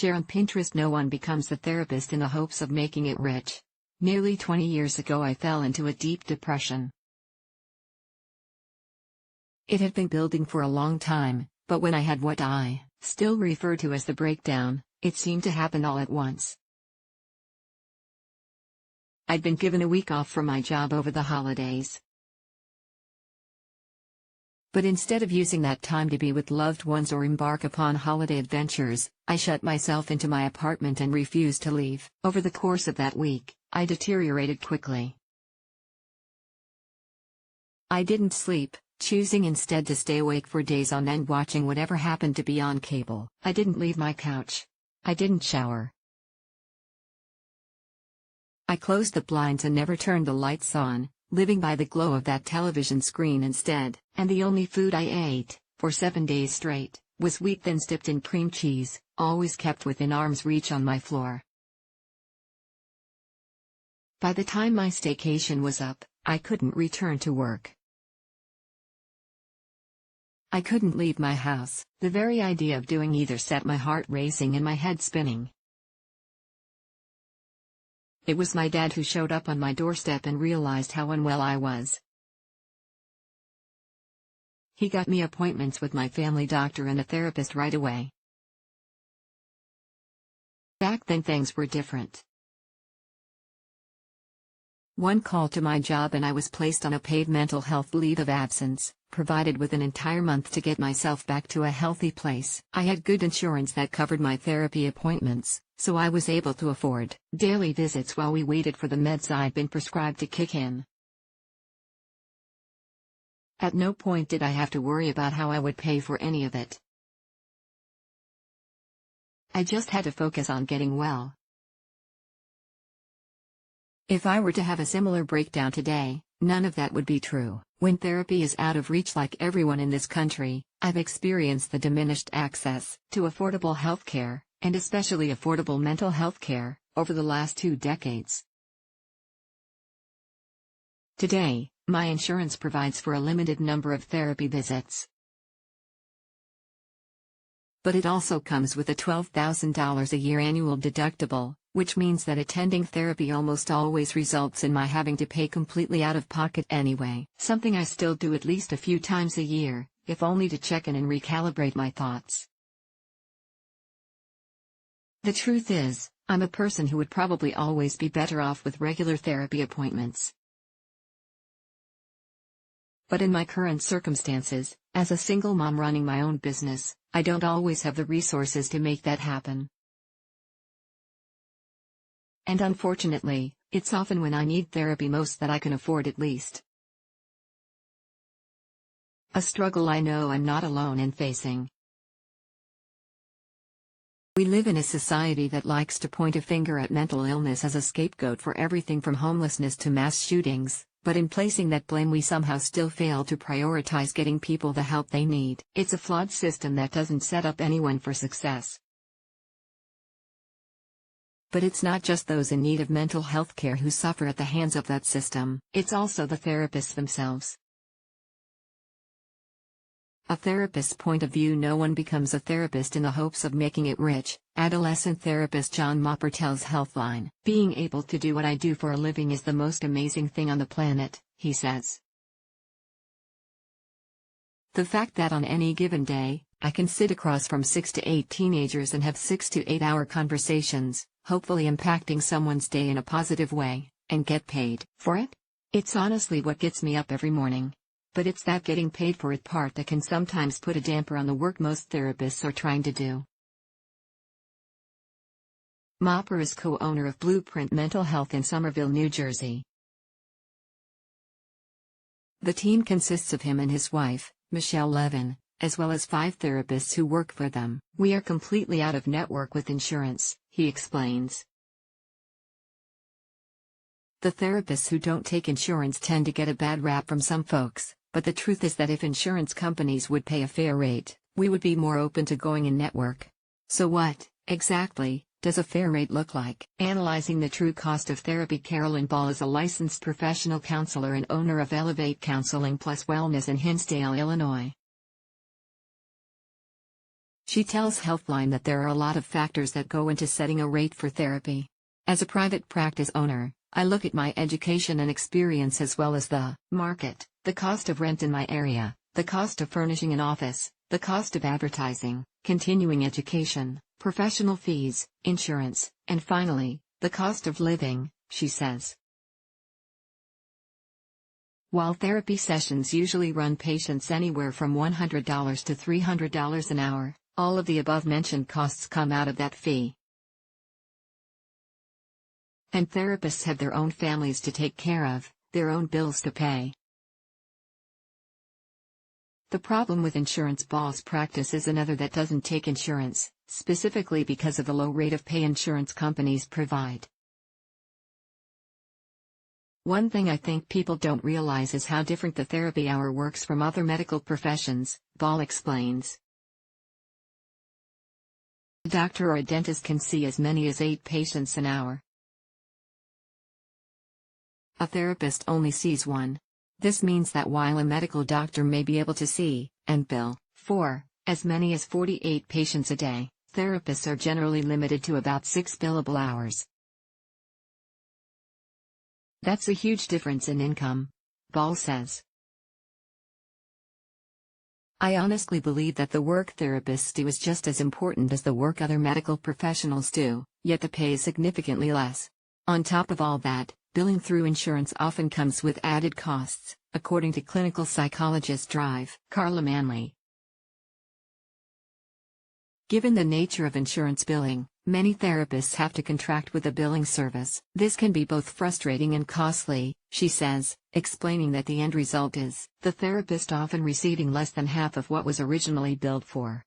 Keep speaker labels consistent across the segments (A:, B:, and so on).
A: share on Pinterest. No one becomes a therapist in the hopes of making it rich. Nearly 20 years ago I fell into a deep depression. It had been building for a long time, but when I had what I still refer to as the breakdown, it seemed to happen all at once. I'd been given a week off from my job over the holidays. But instead of using that time to be with loved ones or embark upon holiday adventures, I shut myself into my apartment and refused to leave. Over the course of that week, I deteriorated quickly. I didn't sleep, choosing instead to stay awake for days on end watching whatever happened to be on cable. I didn't leave my couch. I didn't shower. I closed the blinds and never turned the lights on, living by the glow of that television screen instead. And the only food I ate, for 7 days straight, was wheat thins dipped in cream cheese, always kept within arm's reach on my floor. By the time my staycation was up, I couldn't return to work. I couldn't leave my house. The very idea of doing either set my heart racing and my head spinning. It was my dad who showed up on my doorstep and realized how unwell I was. He got me appointments with my family doctor and a therapist right away. Back then things were different. One call to my job and I was placed on a paid mental health leave of absence, provided with an entire month to get myself back to a healthy place. I had good insurance that covered my therapy appointments, so I was able to afford daily visits while we waited for the meds I'd been prescribed to kick in. At no point did I have to worry about how I would pay for any of it. I just had to focus on getting well. If I were to have a similar breakdown today, none of that would be true. When therapy is out of reach like everyone in this country, I've experienced the diminished access to affordable healthcare, and especially affordable mental health care, over the last 2 decades. Today, my insurance provides for a limited number of therapy visits. But it also comes with a $12,000 a year annual deductible, which means that attending therapy almost always results in my having to pay completely out of pocket anyway. Something I still do at least a few times a year, if only to check in and recalibrate my thoughts. The truth is, I'm a person who would probably always be better off with regular therapy appointments. But in my current circumstances, as a single mom running my own business, I don't always have the resources to make that happen. And unfortunately, it's often when I need therapy most that I can afford it least. A struggle I know I'm not alone in facing. We live in a society that likes to point a finger at mental illness as a scapegoat for everything from homelessness to mass shootings, but in placing that blame we somehow still fail to prioritize getting people the help they need. It's a flawed system that doesn't set up anyone for success. But it's not just those in need of mental health care who suffer at the hands of that system, it's also the therapists themselves. A therapist's point of view: no one becomes a therapist in the hopes of making it rich. Adolescent therapist John Mopper tells Healthline, "Being able to do what I do for a living is the most amazing thing on the planet," he says. The fact that on any given day, I can sit across from 6 to 8 teenagers and have 6 to 8 hour conversations, hopefully impacting someone's day in a positive way, and get paid for it? It's honestly what gets me up every morning. But it's that getting paid for it part that can sometimes put a damper on the work most therapists are trying to do. Mopper is co-owner of Blueprint Mental Health in Somerville, New Jersey. The team consists of him and his wife, Michelle Levin, as well as 5 therapists who work for them. "We are completely out of network with insurance," he explains. The therapists who don't take insurance tend to get a bad rap from some folks, but the truth is that if insurance companies would pay a fair rate, we would be more open to going in network. So what, exactly, does a fair rate look like? Analyzing the true cost of therapy, Carolyn Ball is a licensed professional counselor and owner of Elevate Counseling Plus Wellness in Hinsdale, Illinois. She tells Healthline that there are a lot of factors that go into setting a rate for therapy. As a private practice owner, I look at my education and experience as well as the market, the cost of rent in my area, the cost of furnishing an office, the cost of advertising, continuing education, professional fees, insurance, and finally, the cost of living, she says. While therapy sessions usually run patients anywhere from $100 to $300 an hour, all of the above-mentioned costs come out of that fee. And therapists have their own families to take care of, their own bills to pay. The problem with insurance Ball's practice is another that doesn't take insurance, specifically because of the low rate of pay insurance companies provide. One thing I think people don't realize is how different the therapy hour works from other medical professions, Ball explains. A doctor or a dentist can see as many as 8 patients an hour. A therapist only sees 1. This means that while a medical doctor may be able to see, and bill, for as many as 48 patients a day, therapists are generally limited to about 6 billable hours. That's a huge difference in income, Ball says. I honestly believe that the work therapists do is just as important as the work other medical professionals do, yet the pay is significantly less. On top of all that, billing through insurance often comes with added costs, according to clinical psychologist Drive, Carla Manley. Given the nature of insurance billing, many therapists have to contract with a billing service. This can be both frustrating and costly, she says, explaining that the end result is the therapist often receiving less than half of what was originally billed for.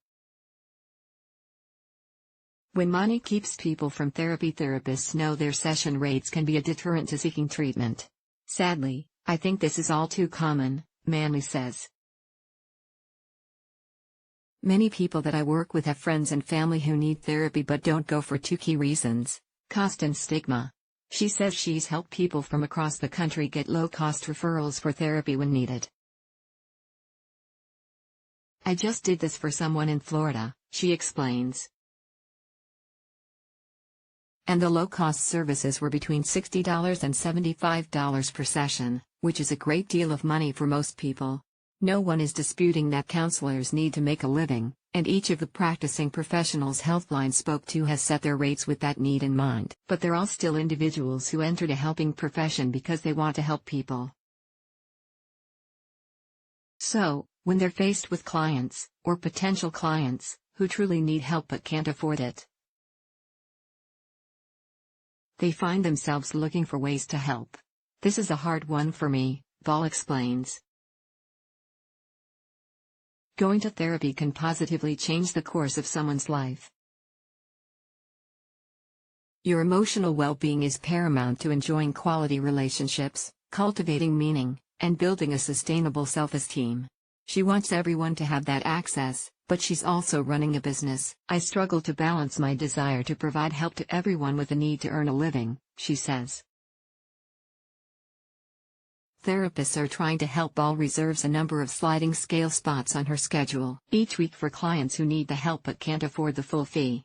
A: When money keeps people from therapy, therapists know their session rates can be a deterrent to seeking treatment. Sadly, I think this is all too common, Manley says. Many people that I work with have friends and family who need therapy but don't go for 2 key reasons: cost and stigma. She says she's helped people from across the country get low-cost referrals for therapy when needed. I just did this for someone in Florida, she explains. And the low-cost services were between $60 and $75 per session, which is a great deal of money for most people. No one is disputing that counselors need to make a living, and each of the practicing professionals Healthline spoke to has set their rates with that need in mind. But they're all still individuals who entered a helping profession because they want to help people. So, when they're faced with clients, or potential clients, who truly need help but can't afford it, they find themselves looking for ways to help. This is a hard one for me, Ball explains. Going to therapy can positively change the course of someone's life. Your emotional well-being is paramount to enjoying quality relationships, cultivating meaning, and building a sustainable self-esteem. She wants everyone to have that access, but she's also running a business. I struggle to balance my desire to provide help to everyone with the need to earn a living, she says. Therapists are trying to help. Ball reserves a number of sliding scale spots on her schedule each week for clients who need the help but can't afford the full fee.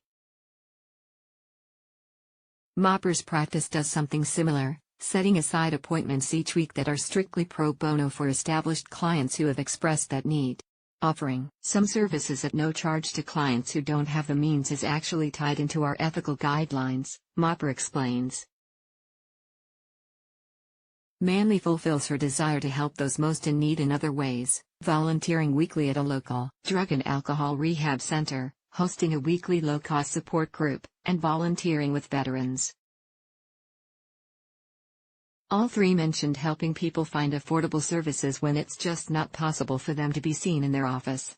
A: Mopper's practice does something similar, setting aside appointments each week that are strictly pro bono for established clients who have expressed that need. Offering some services at no charge to clients who don't have the means is actually tied into our ethical guidelines, Mopper explains. Manley fulfills her desire to help those most in need in other ways, volunteering weekly at a local drug and alcohol rehab center, hosting a weekly low-cost support group, and volunteering with veterans. All 3 mentioned helping people find affordable services when it's just not possible for them to be seen in their office.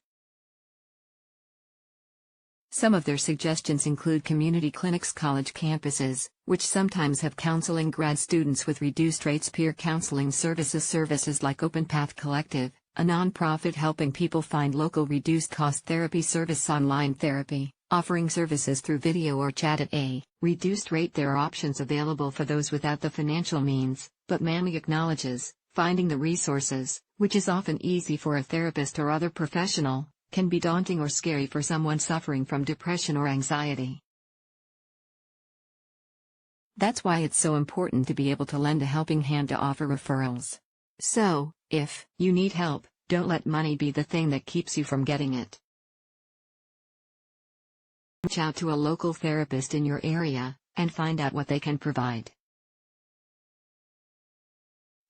A: Some of their suggestions include community clinics, college campuses, which sometimes have counseling grad students with reduced rates, peer counseling services like Open Path Collective, a nonprofit helping people find local reduced-cost therapy service, online therapy, offering services through video or chat at a reduced rate. There are options available for those without the financial means, but Manley acknowledges, finding the resources, which is often easy for a therapist or other professional, can be daunting or scary for someone suffering from depression or anxiety. That's why it's so important to be able to lend a helping hand to offer referrals. So, if you need help, don't let money be the thing that keeps you from getting it. Reach out to a local therapist in your area, and find out what they can provide.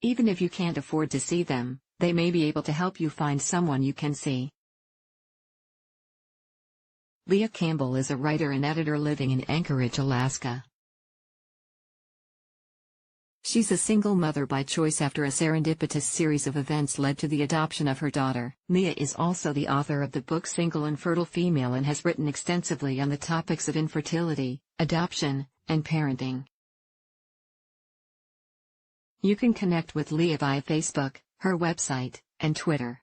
A: Even if you can't afford to see them, they may be able to help you find someone you can see. Leah Campbell is a writer and editor living in Anchorage, Alaska. She's a single mother by choice after a serendipitous series of events led to the adoption of her daughter. Leah is also the author of the book Single and Fertile Female and has written extensively on the topics of infertility, adoption, and parenting. You can connect with Leah via Facebook, her website, and Twitter.